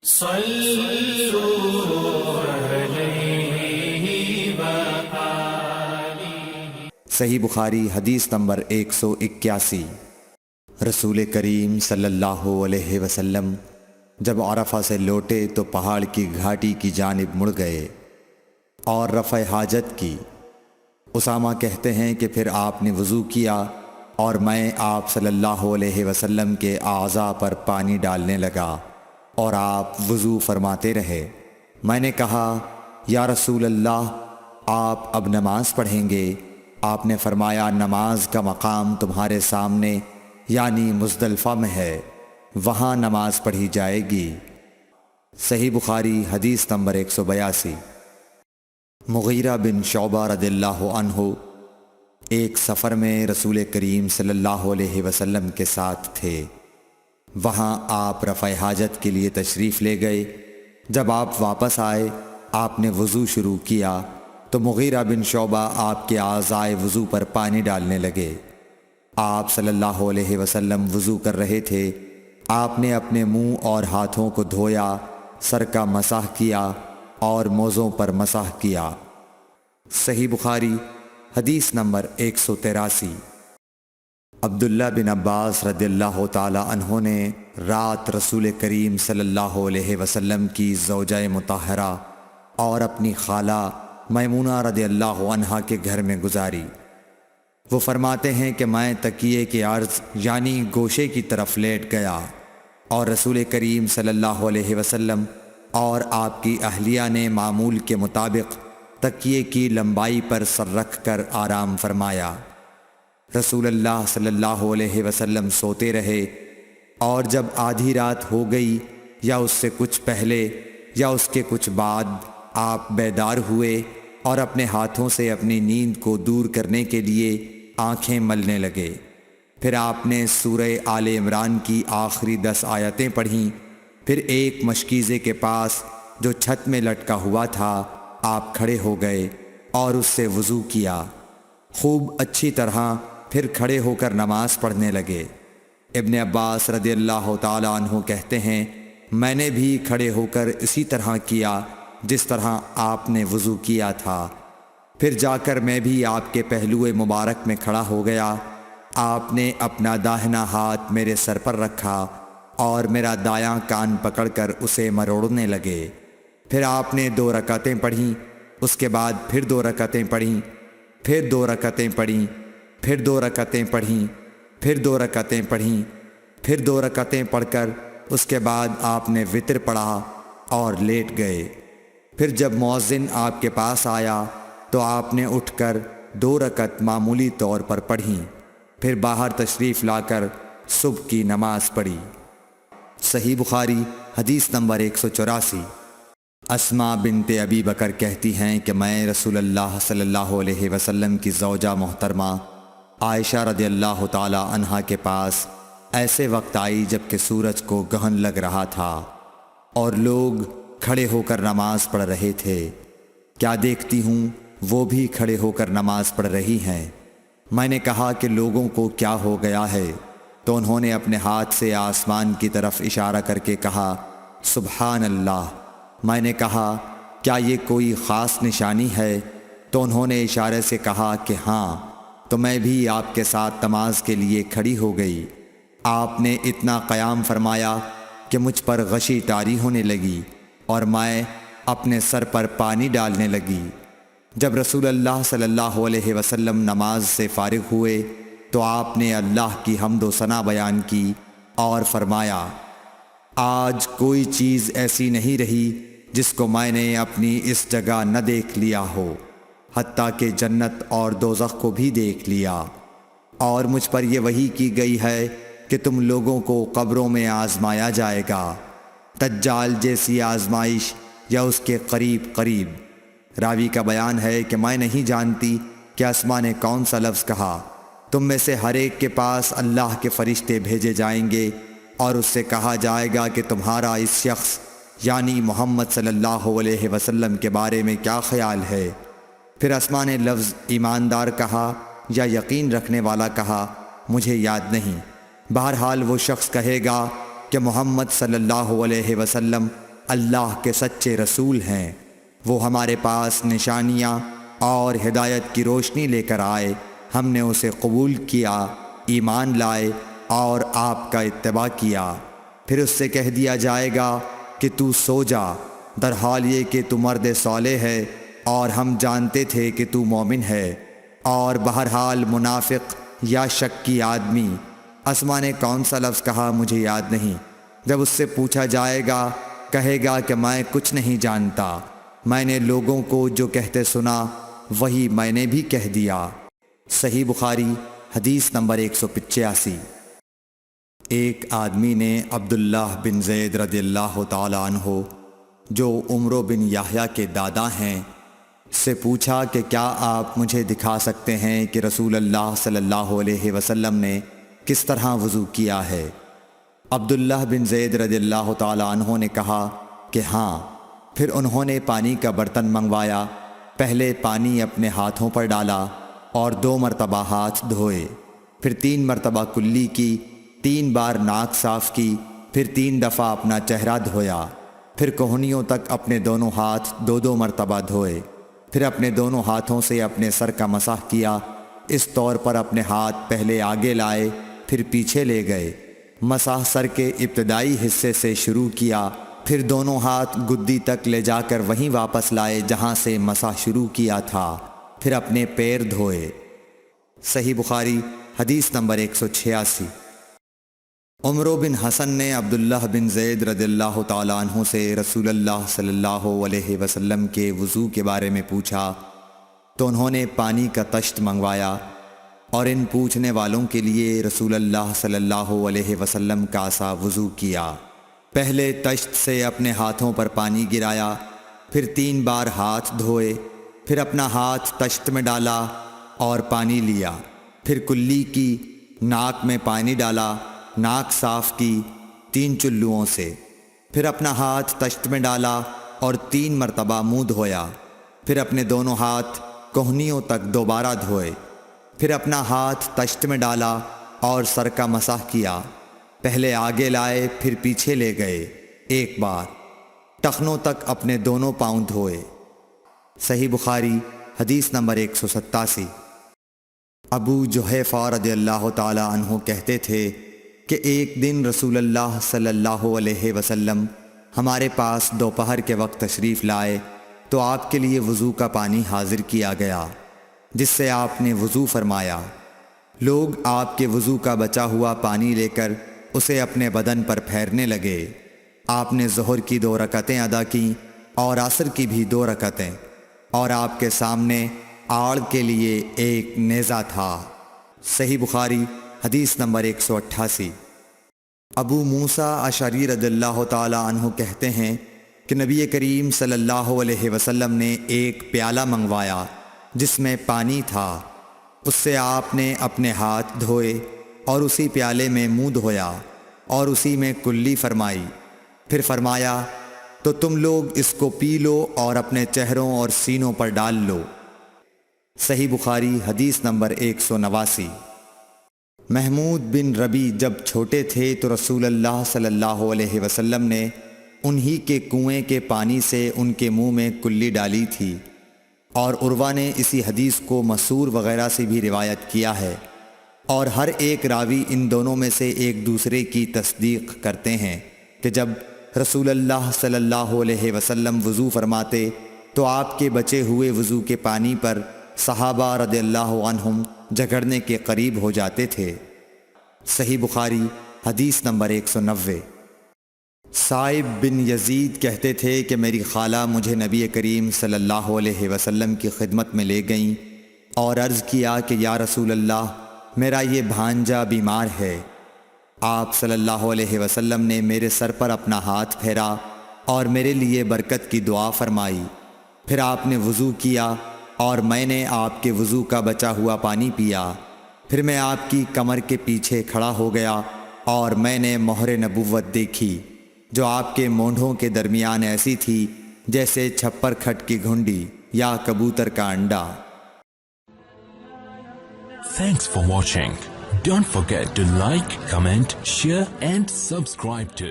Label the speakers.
Speaker 1: صحیح بخاری حدیث نمبر 181۔ رسول کریم صلی اللہ علیہ وسلم جب عرفہ سے لوٹے تو پہاڑ کی گھاٹی کی جانب مڑ گئے اور رفع حاجت کی۔ اسامہ کہتے ہیں کہ پھر آپ نے وضو کیا اور میں آپ صلی اللہ علیہ وسلم کے اعضاء پر پانی ڈالنے لگا اور آپ وضو فرماتے رہے۔ میں نے کہا یا رسول اللہ، آپ اب نماز پڑھیں گے؟ آپ نے فرمایا نماز کا مقام تمہارے سامنے یعنی مزدلفہ میں ہے، وہاں نماز پڑھی جائے گی۔ صحیح بخاری حدیث نمبر 182۔ مغیرہ بن شعبہ رضی اللہ عنہ ایک سفر میں رسول کریم صلی اللہ علیہ وسلم کے ساتھ تھے۔ وہاں آپ رفع حاجت کے لیے تشریف لے گئے۔ جب آپ واپس آئے، آپ نے وضو شروع کیا تو مغیرہ بن شعبہ آپ کے اعضائے وضو پر پانی ڈالنے لگے۔ آپ صلی اللہ علیہ وسلم وضو کر رہے تھے۔ آپ نے اپنے منہ اور ہاتھوں کو دھویا، سر کا مسح کیا اور موزوں پر مسح کیا۔ صحیح بخاری حدیث نمبر 183۔ عبداللہ بن عباس رضی اللہ تعالی عنہ نے رات رسول کریم صلی اللہ علیہ وسلم کی زوجہ مطہرہ اور اپنی خالہ میمونہ رضی اللہ عنہا کے گھر میں گزاری۔ وہ فرماتے ہیں کہ میں تکیے کے عرض یعنی گوشے کی طرف لیٹ گیا اور رسول کریم صلی اللہ علیہ وسلم اور آپ کی اہلیہ نے معمول کے مطابق تکیے کی لمبائی پر سر رکھ کر آرام فرمایا۔ رسول اللہ صلی اللہ علیہ وسلم سوتے رہے اور جب آدھی رات ہو گئی یا اس سے کچھ پہلے یا اس کے کچھ بعد آپ بیدار ہوئے اور اپنے ہاتھوں سے اپنی نیند کو دور کرنے کے لیے آنکھیں ملنے لگے۔ پھر آپ نے سورہ آل عمران کی آخری 10 آیتیں پڑھیں۔ پھر ایک مشکیزے کے پاس جو چھت میں لٹکا ہوا تھا آپ کھڑے ہو گئے اور اس سے وضو کیا، خوب اچھی طرح، پھر کھڑے ہو کر نماز پڑھنے لگے۔ ابن عباس رضی اللہ تعالی عنہ کہتے ہیں میں نے بھی کھڑے ہو کر اسی طرح کیا جس طرح آپ نے وضو کیا تھا۔ پھر جا کر میں بھی آپ کے پہلو مبارک میں کھڑا ہو گیا۔ آپ نے اپنا داہنا ہاتھ میرے سر پر رکھا اور میرا دایاں کان پکڑ کر اسے مروڑنے لگے۔ پھر آپ نے 2 رکعتیں پڑھیں، اس کے بعد پھر 2 رکعتیں پڑھیں، پھر 2 رکعتیں پڑھیں، پھر 2 رکعتیں پڑھیں، پھر 2 رکعتیں پڑھیں، پھر 2 رکعتیں پڑھ کر اس کے بعد آپ نے وتر پڑھا اور لیٹ گئے۔ پھر جب مؤذن آپ کے پاس آیا تو آپ نے اٹھ کر 2 رکعت معمولی طور پر پڑھیں، پھر باہر تشریف لا کر صبح کی نماز پڑھی۔ صحیح بخاری حدیث نمبر 184۔ اسماء بنت ابی بکر کہتی ہیں کہ میں رسول اللہ صلی اللہ علیہ وسلم کی زوجہ محترمہ عائشہ رضی اللہ تعالی عنہا کے پاس ایسے وقت آئی جب کہ سورج کو گہن لگ رہا تھا اور لوگ کھڑے ہو کر نماز پڑھ رہے تھے۔ کیا دیکھتی ہوں وہ بھی کھڑے ہو کر نماز پڑھ رہی ہیں۔ میں نے کہا کہ لوگوں کو کیا ہو گیا ہے، تو انہوں نے اپنے ہاتھ سے آسمان کی طرف اشارہ کر کے کہا سبحان اللہ۔ میں نے کہا کیا یہ کوئی خاص نشانی ہے؟ تو انہوں نے اشارے سے کہا کہ ہاں، تو میں بھی آپ کے ساتھ نماز کے لیے کھڑی ہو گئی۔ آپ نے اتنا قیام فرمایا کہ مجھ پر غشی طاری ہونے لگی اور میں اپنے سر پر پانی ڈالنے لگی۔ جب رسول اللہ صلی اللہ علیہ وسلم نماز سے فارغ ہوئے تو آپ نے اللہ کی حمد و ثنا بیان کی اور فرمایا آج کوئی چیز ایسی نہیں رہی جس کو میں نے اپنی اس جگہ نہ دیکھ لیا ہو، حتیٰ کہ جنت اور دوزخ کو بھی دیکھ لیا، اور مجھ پر یہ وحی کی گئی ہے کہ تم لوگوں کو قبروں میں آزمایا جائے گا، دجال جیسی آزمائش یا اس کے قریب قریب۔ راوی کا بیان ہے کہ میں نہیں جانتی کہ اسماء نے کون سا لفظ کہا۔ تم میں سے ہر ایک کے پاس اللہ کے فرشتے بھیجے جائیں گے اور اس سے کہا جائے گا کہ تمہارا اس شخص یعنی محمد صلی اللہ علیہ وسلم کے بارے میں کیا خیال ہے؟ پھر اسماء نے لفظ ایماندار کہا یا یقین رکھنے والا کہا، مجھے یاد نہیں۔ بہرحال وہ شخص کہے گا کہ محمد صلی اللہ علیہ وسلم اللہ کے سچے رسول ہیں۔ وہ ہمارے پاس نشانیاں اور ہدایت کی روشنی لے کر آئے، ہم نے اسے قبول کیا، ایمان لائے اور آپ کا اتباع کیا۔ پھر اس سے کہہ دیا جائے گا کہ تو سو جا، در حال یہ کہ تو مرد صالح ہے اور ہم جانتے تھے کہ تو مومن ہے۔ اور بہرحال منافق یا شکی آدمی، اسما نے کون سا لفظ کہا مجھے یاد نہیں، جب اس سے پوچھا جائے گا کہے گا کہ میں کچھ نہیں جانتا، میں نے لوگوں کو جو کہتے سنا وہی میں نے بھی کہہ دیا۔ صحیح بخاری حدیث نمبر 185۔ ایک آدمی نے عبداللہ بن زید رضی اللہ تعالیٰ عنہ جو عمرو بن یحییٰ کے دادا ہیں سے پوچھا کہ کیا آپ مجھے دکھا سکتے ہیں کہ رسول اللہ صلی اللہ علیہ وسلم نے کس طرح وضو کیا ہے؟ عبداللہ بن زید رضی اللہ تعالیٰ عنہ نے کہا کہ ہاں۔ پھر انہوں نے پانی کا برتن منگوایا، پہلے پانی اپنے ہاتھوں پر ڈالا اور 2 مرتبہ ہاتھ دھوئے، پھر 3 مرتبہ کلی کی، 3 بار ناک صاف کی، پھر 3 دفعہ اپنا چہرہ دھویا، پھر کوہنیوں تک اپنے دونوں ہاتھ 2 مرتبہ دھوئے، پھر اپنے دونوں ہاتھوں سے اپنے سر کا مسح کیا، اس طور پر اپنے ہاتھ پہلے آگے لائے پھر پیچھے لے گئے، مسح سر کے ابتدائی حصے سے شروع کیا، پھر دونوں ہاتھ گدی تک لے جا کر وہیں واپس لائے جہاں سے مسح شروع کیا تھا، پھر اپنے پیر دھوئے۔ صحیح بخاری حدیث نمبر 186۔ عمرو بن حسن نے عبداللہ بن زید رضی اللہ تعالیٰ عنہ سے رسول اللہ صلی اللہ علیہ وسلم کے وضو کے بارے میں پوچھا تو انہوں نے پانی کا طشت منگوایا اور ان پوچھنے والوں کے لیے رسول اللہ صلی اللہ علیہ وسلم کا سا وضو کیا۔ پہلے طشت سے اپنے ہاتھوں پر پانی گرایا، پھر 3 بار ہاتھ دھوئے، پھر اپنا ہاتھ طشت میں ڈالا اور پانی لیا، پھر کلی کی، ناک میں پانی ڈالا، ناک صاف کی 3 چلوؤں سے، پھر اپنا ہاتھ طشت میں ڈالا اور 3 مرتبہ منہ دھویا، پھر اپنے دونوں ہاتھ کوہنیوں تک دوبارہ دھوئے، پھر اپنا ہاتھ طشت میں ڈالا اور سر کا مسح کیا، پہلے آگے لائے پھر پیچھے لے گئے 1 بار، ٹخنوں تک اپنے دونوں پاؤں دھوئے۔ صحیح بخاری حدیث نمبر 187۔ ابو جحیفہ رضی اللہ تعالیٰ عنہ کہتے تھے کہ ایک دن رسول اللہ صلی اللہ علیہ وسلم ہمارے پاس دوپہر کے وقت تشریف لائے تو آپ کے لیے وضو کا پانی حاضر کیا گیا، جس سے آپ نے وضو فرمایا۔ لوگ آپ کے وضو کا بچا ہوا پانی لے کر اسے اپنے بدن پر پھیرنے لگے۔ آپ نے ظہر کی 2 رکعتیں ادا کیں اور عصر کی بھی 2 رکعتیں، اور آپ کے سامنے آڑ کے لیے ایک نیزہ تھا۔ صحیح بخاری حدیث نمبر 188۔ ابو موسیٰ اشعری رضی اللہ تعالیٰ عنہ کہتے ہیں کہ نبی کریم صلی اللہ علیہ وسلم نے ایک پیالہ منگوایا جس میں پانی تھا، اس سے آپ نے اپنے ہاتھ دھوئے اور اسی پیالے میں منہ دھویا اور اسی میں کلی فرمائی، پھر فرمایا تو تم لوگ اس کو پی لو اور اپنے چہروں اور سینوں پر ڈال لو۔ صحیح بخاری حدیث نمبر 189۔ محمود بن ربی جب چھوٹے تھے تو رسول اللہ صلی اللہ علیہ وسلم نے انہی کے کنویں کے پانی سے ان کے منہ میں کلی ڈالی تھی، اور عروہ نے اسی حدیث کو مسعور وغیرہ سے بھی روایت کیا ہے، اور ہر ایک راوی ان دونوں میں سے ایک دوسرے کی تصدیق کرتے ہیں کہ جب رسول اللہ صلی اللہ علیہ وسلم وضو فرماتے تو آپ کے بچے ہوئے وضو کے پانی پر صحابہ رضی اللہ عنہم جھگڑنے کے قریب ہو جاتے تھے۔ صحیح بخاری حدیث نمبر 190۔ صائب بن یزید کہتے تھے کہ میری خالہ مجھے نبی کریم صلی اللہ علیہ وسلم کی خدمت میں لے گئیں اور عرض کیا کہ یا رسول اللہ، میرا یہ بھانجا بیمار ہے۔ آپ صلی اللہ علیہ وسلم نے میرے سر پر اپنا ہاتھ پھیرا اور میرے لیے برکت کی دعا فرمائی، پھر آپ نے وضو کیا اور میں نے آپ کے وضو کا بچا ہوا پانی پیا، پھر میں آپ کی کمر کے پیچھے کھڑا ہو گیا اور میں نے مہر نبوت دیکھی جو آپ کے مونڈھوں کے درمیان ایسی تھی جیسے چھپر کھٹ کی گھنڈی یا کبوتر کا انڈا۔
Speaker 2: Thanks for watching. Don't forget to like, comment, share and subscribe to